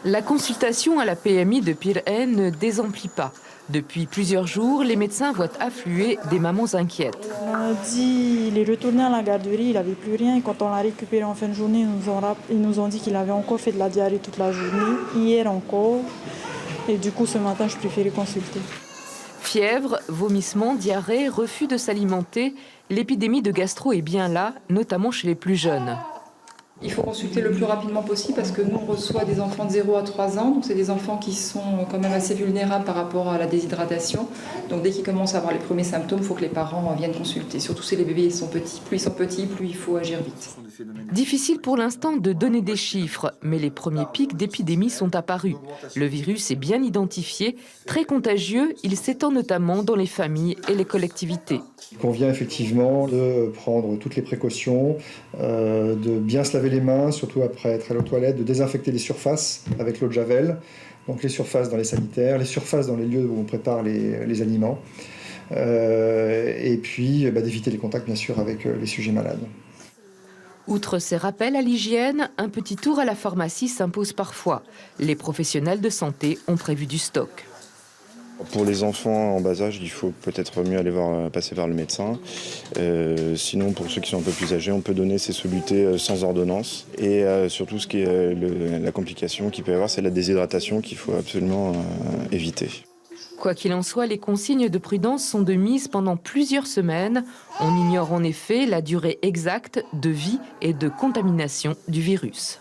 La consultation à la PMI de Pire-Haine ne désemplit pas. Depuis plusieurs jours, les médecins voient affluer des mamans inquiètes. Lundi, il est retourné à la garderie, il n'avait plus rien. Et quand on l'a récupéré en fin de journée, ils nous ont dit qu'il avait encore fait de la diarrhée toute la journée, hier encore. Et du coup, ce matin, je préférais consulter. Fièvre, vomissements, diarrhée, refus de s'alimenter, l'épidémie de gastro est bien là, notamment chez les plus jeunes. Il faut consulter le plus rapidement possible parce que nous, on reçoit des enfants de 0 à 3 ans. Donc, c'est des enfants qui sont quand même assez vulnérables par rapport à la déshydratation. Donc, dès qu'ils commencent à avoir les premiers symptômes, il faut que les parents viennent consulter. Surtout si les bébés sont petits. Plus ils sont petits, plus il faut agir vite. Difficile pour l'instant de donner des chiffres, mais les premiers pics d'épidémie sont apparus. Le virus est bien identifié, très contagieux, il s'étend notamment dans les familles et les collectivités. Il convient effectivement de prendre toutes les précautions, de bien se laver les mains, surtout après être allé aux toilettes, de désinfecter les surfaces avec l'eau de Javel, donc les surfaces dans les sanitaires, les surfaces dans les lieux où on prépare les aliments, et puis d'éviter les contacts bien sûr avec les sujets malades. Outre ces rappels à l'hygiène, un petit tour à la pharmacie s'impose parfois. Les professionnels de santé ont prévu du stock. Pour les enfants en bas âge, il faut peut-être mieux passer vers le médecin. Sinon, pour ceux qui sont un peu plus âgés, on peut donner ces solutés sans ordonnance. Et surtout, ce qui est la complication qu'il peut y avoir, c'est la déshydratation qu'il faut absolument éviter. Quoi qu'il en soit, les consignes de prudence sont de mise pendant plusieurs semaines. On ignore en effet la durée exacte de vie et de contamination du virus.